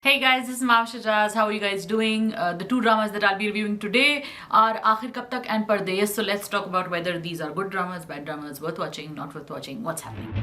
Hey guys, this is Mav Shajaz. How are you guys doing? The two dramas that I'll be reviewing today are Aakhir Kab Tak and Pardesh. So let's talk about whether these are good dramas, bad dramas, worth watching, not worth watching, what's happening.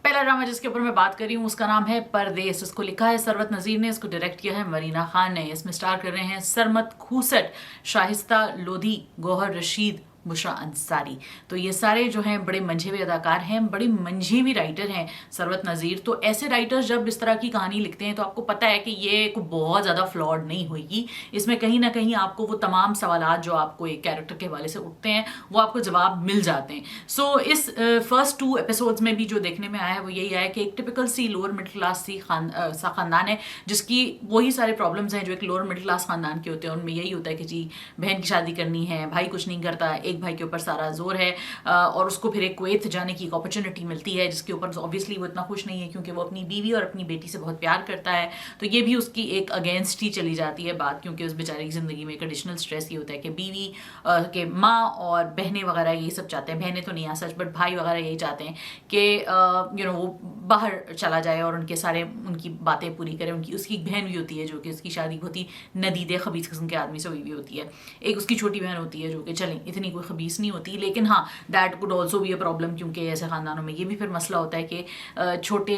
पहला drama जिसके ऊपर मैं बात कर रही हूँ उसका नाम है परदेश। इसको लिखा है सरवत नजीर ने, इसको डायरेक्ट किया है मरीना खान ने। इसमें स्टार कर रहे हैं सरमत खूसट, शाहिस्ता लोधी, गौहर रशीद, बुशरा अंसारी। तो ये सारे जो हैं बड़े मंझे हुए अदाकार हैं, बड़े मंझे भी राइटर हैं सरवत नज़ीर। तो ऐसे राइटर्स जब इस तरह की कहानी लिखते हैं तो आपको पता है कि ये बहुत ज़्यादा फ्लॉड नहीं होगी। इसमें कहीं ना कहीं आपको वो तमाम सवालात जो आपको एक कैरेक्टर के हवाले से उठते हैं वो आपको जवाब मिल जाते हैं। सो इस फर्स्ट 2 एपिसोड्स में भी जो देखने में आया है वो यही आया कि एक टिपिकल सी लोअर मिडिल क्लास सा खानदान है जिसकी वही सारे प्रॉब्लम्स हैं जो एक लोअर मिडिल क्लास खानदान के होते हैं। उनमें यही होता है कि जी बहन की शादी करनी है, भाई कुछ नहीं करता, एक भाई के ऊपर सारा जोर है और उसको फिर एक कुवैत जाने की एक अपॉर्चुनिटी मिलती है जिसके ऊपर ऑब्वियसली वो इतना खुश नहीं है क्योंकि वो अपनी बीवी और अपनी बेटी से बहुत प्यार करता है। तो ये भी उसकी एक अगेंस्ट ही चली जाती है बात, क्योंकि उस बेचारे की ज़िंदगी में एक एडिशनल स्ट्रेस ये होता है कि बीवी के माँ और बहनें वगैरह यही सब चाहते हैं, बहनें तो नहीं आ सच बट भाई वगैरह यही चाहते हैं कि वो बाहर चला जाए और उनकी बातें पूरी करे। उसकी एक बहन भी होती है जो कि उसकी शादी बहुत ही नदीदे खबीस किस्म के आदमी से हुई भी होती है। एक उसकी छोटी बहन होती है जो कि चलें इतनी कोई खबीस नहीं होती, लेकिन हाँ that could also be a problem, क्योंकि ऐसे खानदानों में ये भी फिर मसला होता है कि छोटे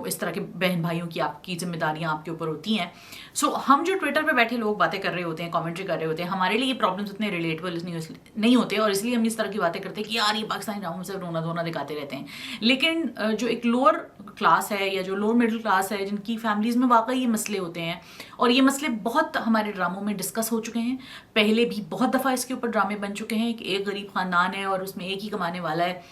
इस तरह के बहन भाइयों की आपकी जिम्मेदारियां आपके ऊपर होती हैं। सो हम जो ट्विटर पे बैठे लोग बातें कर रहे होते हैं, कमेंट्री कर रहे होते हैं, हमारे लिए ये प्रॉब्लम्स इतने रिलेटेबल नहीं होते और इसलिए हम इस तरह की बातें करते हैं कि यार ये पाकिस्तानी ड्रामों से रोना धोना दिखाते रहते हैं। लेकिन जो एक लोअर क्लास है या जो लोअर मिडिल क्लास है जिनकी फैमिलीज में वाकई ये मसले होते हैं, और ये मसले बहुत हमारे ड्रामों में डिस्कस हो चुके हैं, पहले भी बहुत दफ़ा इसके ऊपर ड्रामे बन चुके हैं कि एक गरीब खानदान है और उसमें एक ही कमाने वाला है,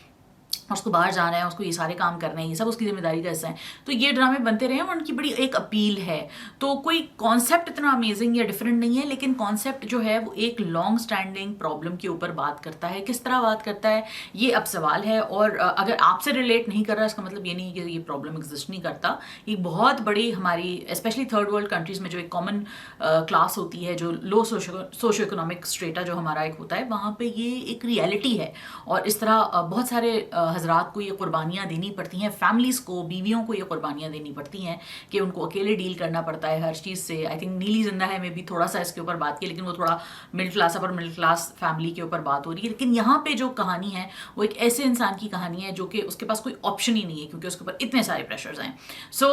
उसको बाहर जाना है, उसको ये सारे काम करने हैं, ये सब उसकी जिम्मेदारी का हिस्सा है। तो ये ड्रामे बनते रहे और उनकी बड़ी एक अपील है। तो कोई कॉन्सेप्ट इतना अमेजिंग या डिफरेंट नहीं है, लेकिन कॉन्सेप्ट जो है वो एक लॉन्ग स्टैंडिंग प्रॉब्लम के ऊपर बात करता है। किस तरह बात करता है ये अब सवाल है, और अगर आपसे रिलेट नहीं कर रहा इसका मतलब ये नहीं कि ये प्रॉब्लम एग्जिस्ट नहीं करता। ये बहुत बड़ी हमारी स्पेशली थर्ड वर्ल्ड कंट्रीज़ में जो एक कॉमन क्लास होती है, जो लो सोशो इकोनॉमिक स्ट्रेटा जो हमारा एक होता है, वहाँ पर ये एक रियलिटी है। और इस तरह बहुत सारे हजरात को ये कुर्बानियाँ देनी पड़ती हैं, फैमिलीज़ को, बीवियों को ये कुर्बानियाँ देनी पड़ती हैं कि उनको अकेले डील करना पड़ता है हर चीज़ से। आई थिंक नीली जिंदा है में भी थोड़ा सा इसके ऊपर बात की, लेकिन वो थोड़ा middle class upper middle class family के ऊपर बात हो रही है। लेकिन यहाँ पे जो कहानी है वो एक ऐसे इंसान की कहानी है जो कि उसके पास कोई ऑप्शन ही नहीं है क्योंकि उसके ऊपर इतने सारे प्रेशर्स हैं। सो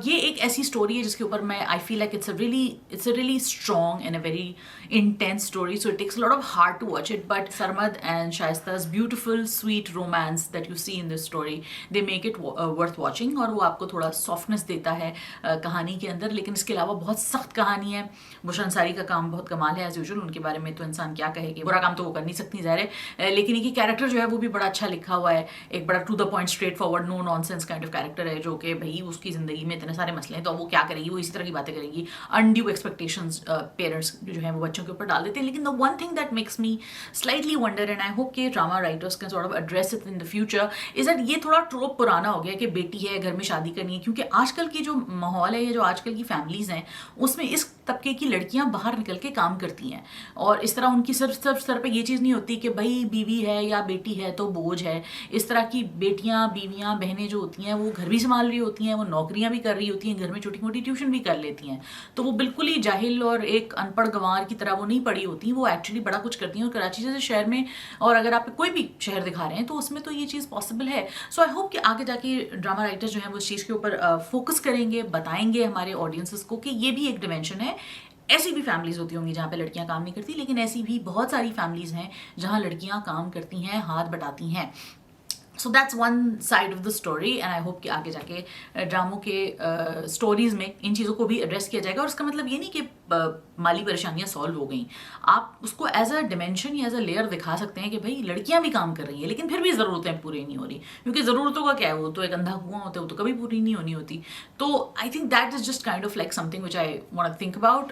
ये एक ऐसी स्टोरी है जिसके ऊपर मैं I feel like it's a really strong and a very intense story, so it takes a lot of heart to watch it. But Sarmad and Shaista's beautiful sweet romance that you see in this story, they make it worth watching, और वो आपको थोड़ा softness देता है कहानी के अंदर। लेकिन इसके अलावा बहुत सख्त कहानी है। बुशरा अंसारी का काम बहुत कमाल है एज यूजुअल, उनके बारे में तो इंसान क्या कहेगी, बुरा काम तो वो कर नहीं सकती ज़ाहिर है, लेकिन ये कैरेक्टर जो है वो भी बड़ा अच्छा लिखा हुआ है। एक बड़ा to the point straightforward no nonsense kind of character है जो कि भाई उसकी ज़िंदगी में इतने सारे मसले हैं तो वो क्या करेगी, वो इसी तरह की बातें करेगी। अनड्यू एक्सपेक्टेशंस पेरेंट्स जो है वो बच्चों के ऊपर डाल देते हैं। लेकिन the one thing that makes me slightly wonder and I hope कि drama writers can sort of address it in the future is that ये थोड़ा ट्रोप पुराना हो गया कि बेटी है घर में शादी करनी है, क्योंकि आजकल की जो माहौल है या जो आजकल की फैमिलीज हैं उसमें इस तबके की लड़कियां बाहर निकल के काम करती हैं और इस तरह उनकी सिर्फ सर पे ये चीज़ नहीं होती कि भाई बीवी है या बेटी है तो बोझ है। इस तरह की बेटियां, बीवियां, बहनें जो होती हैं वो घर भी संभाल रही होती हैं, वो नौकरियां भी कर रही होती हैं, घर में छोटी मोटी ट्यूशन भी कर लेती हैं। तो वो बिल्कुल ही जाहिल और एक अनपढ़ गंवार की तरह वो नहीं पढ़ी होती, वो एक्चुअली बड़ा कुछ करती हैं। और कराची जैसे शहर में, और अगर आप कोई भी शहर दिखा रहे हैं तो उसमें तो ये चीज़ पॉसिबल है। सो आई होप कि आगे जाके ड्रामा राइटर्स जो हैं वो इस चीज़ के ऊपर फोकस करेंगे, बताएंगे हमारे ऑडियंसेस को कि ये भी एक डिमेंशन है। ऐसी भी फैमिलीज होती होंगी जहाँ पे लड़कियाँ काम नहीं करती, लेकिन ऐसी भी बहुत सारी फैमिलीज हैं जहाँ लड़कियाँ काम करती हैं, हाथ बटाती हैं। So that's one side of the story and I hope कि आगे जाके ड्रामों के स्टोरीज में इन चीज़ों को भी एड्रेस किया जाएगा। और इसका मतलब ये नहीं कि माली परेशानियां सॉल्व हो गई, आप उसको एज अ डिमेंशन या एज अ लेयर दिखा सकते हैं कि भाई लड़कियां भी काम कर रही हैं लेकिन फिर भी ज़रूरतें पूरी नहीं हो रही, क्योंकि ज़रूरतों का क्या है, वो तो एक अंधा कुआं होता है, वो तो कभी पूरी नहीं होनी होती। तो I think that is just kind of like something which I want to think about,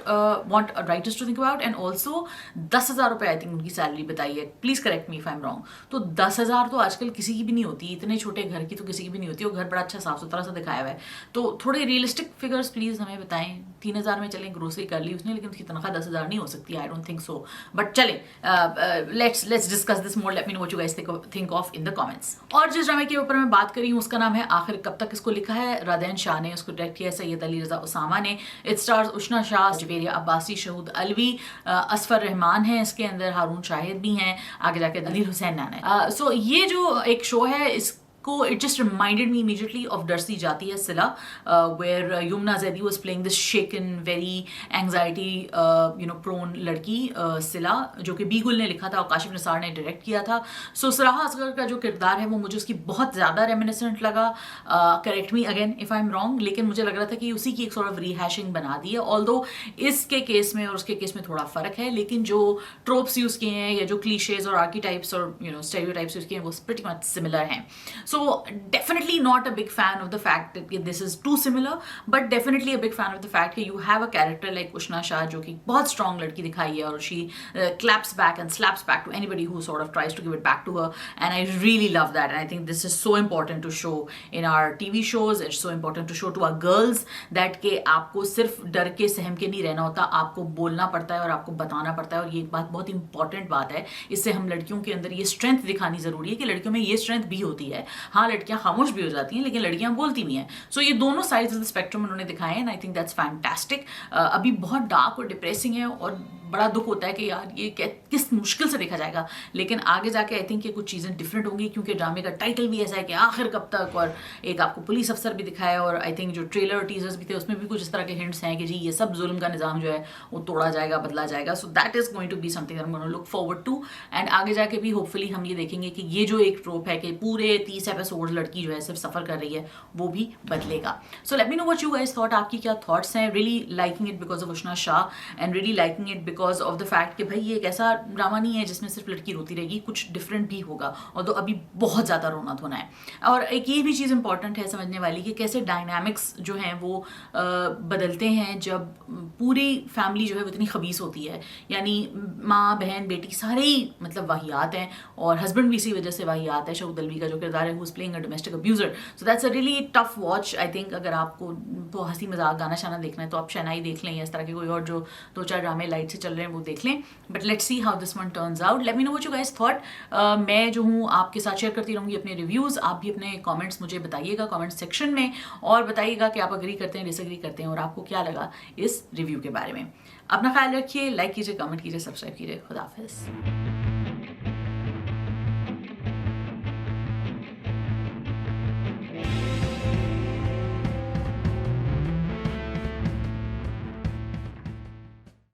want writers to think about. And also 10,000 रुपये आई थिंक उनकी सैलरी बताई है, please correct me if I am wrong. तो 10,000 तो आजकल किसी की भी नहीं होती, इतने छोटे घर की तो किसी की भी नहीं होती, वो घर बड़ा अच्छा साफ सुथरा सा दिखाया हुआ है। तो थोड़े रियलिस्टिक फिगर्स प्लीज़ हमें बताएं, 3,000 में चलें, ग्रोसरी कर ली उसने, लेकिन उसकी तनख्वाह 10,000 नहीं हो सकती, I don't think so, but चले let's discuss this more, let me know what you guys think of in the comments. और जिस ड्रामे के ऊपर मैं बात करी हूँ उसका नाम है आखिर कब तक। इसको लिखा है रादैन शाह ने, उसको डायरेक्ट किया सैयद अली रजा उसामा ने। इट स्टार्स उशना शाह, जवेरिया अब्बासी, शहूद अलवी, असफर रहमान है इसके अंदर, हारून शाहिद भी हैं, आगे जाके दलील हुसैन नाना है। सो ये जो एक शो है इस it just reminded me immediately of Darsi Jati Hai Sila, where Yumna Zaidi was playing this shaken, very anxiety prone ladki Sila, जो कि बीगुल ने लिखा था और काशिफ निसार ने डायरेक्ट किया था। सो सराहा असगर का जो किरदार है वो मुझे उसकी बहुत ज़्यादा रेमिनिसेंट लगा, correct me again if I am wrong, लेकिन मुझे लग रहा था कि उसी की एक सॉर्ट ऑफ रीहैशिंग बना दी है। ऑल्दो इसके केस में और उसके केस में थोड़ा फ़र्क है, लेकिन जो ट्रोप्स यूज़ किए हैं या जो क्लीशेज और आर्कीटाइप्स और स्टेरियोटाइप्स यूज़ किए हैं वो प्रीटी मच सिमिलर हैं। So definitely not a big fan of the fact that this is too similar, but definitely a big fan of the fact that you have a character like Ushna Shah जो कि बहुत strong लड़की दिखाई है, और she claps back and slaps back to anybody who sort of tries to give it back to her, and I really love that, and I think this is so important to show in our TV shows. It's so important to show to our girls that कि आपको सिर्फ डर के सहम के नहीं रहना होता, आपको बोलना पड़ता है और आपको बताना पड़ता है, और ये एक बात बहुत इंपॉर्टेंट बात है। इससे हम लड़कियों के अंदर ये स्ट्रेंथ दिखानी ज़रूरी है कि लड़कियों में ये स्ट्रेंथ भी होती है। हाँ, लड़कियां खामोश भी हो जाती हैं लेकिन लड़कियां बोलती भी हैं। सो ये दोनों साइड्स ऑफ द स्पेक्ट्रम उन्होंने दिखाए हैं, and I think that's fantastic. अभी बहुत डार्क और डिप्रेसिंग है और बड़ा दुख होता है कि यार ये किस मुश्किल से देखा जाएगा, लेकिन आगे जाके आई थिंक ये कुछ चीज़ें डिफरेंट होंगी, क्योंकि ड्रामे का टाइटल भी ऐसा है कि आखिर कब तक, और एक आपको पुलिस अफसर भी दिखाया, और आई थिंक जो ट्रेलर और टीजर्स भी थे उसमें भी कुछ इस तरह के हिंट्स हैं कि जी ये सब जुल्म का निज़ाम जो है वो तोड़ा जाएगा, बदला जाएगा। So that is going to be something I am gonna look forward to, and आगे जाके भी होपफुली हम ये देखेंगे कि ये जो एक ट्रोप है कि पूरे 30 एपिसोड लड़की जो है सिर्फ सफ़र कर रही है वो भी बदलेगा। So let me know what you guys thought, आपकी क्या थॉट्स हैं। Really liking it because of Ushana Shah, and really liking it because of the fact कि भाई ये एक ऐसा ड्रामा नहीं है जिसमें सिर्फ लड़की रोती रहेगी, कुछ डिफरेंट भी होगा, और तो अभी बहुत ज़्यादा रोना धोना है। और एक ये भी चीज़ इंपॉर्टेंट है समझने वाली कि कैसे डायनामिक्स जो हैं वो बदलते हैं जब पूरी फैमिली जो है वो इतनी खबीस होती है, यानी माँ बहन बेटी सारे ही मतलब वाहियात हैं, और हस्बैंड भी इसी वजह से वाहियात है। शहूद अलवी का जो किरदार है who is playing a domestic abuser, so that's a really tough watch. I think अगर आपको तो हंसी मजाक गाना शाना देखना है तो आप शहनाई देख लें, या इस तरह के कोई और जो 2-4 ड्रामे लाइट से चल रहे हैं वो देख लें, but let's see how this one turns out. Late me know what you guys thought. मैं जो हूँ आपके साथ शेयर करती रहूँगी अपने रिव्यूज़, आप भी अपने कमेंट्स मुझे बताइएगा कमेंट सेक्शन में, और बताइएगा कि आप अग्री करते हैं डिसएग्री करते हैं और आपको क्या लगा इस रिव्यू के बारे में। अपना ख्याल रखिए, लाइक कीजिए, कमेंट कीजिए, सब्सक्राइब कीजिए। खुदा हाफिज़।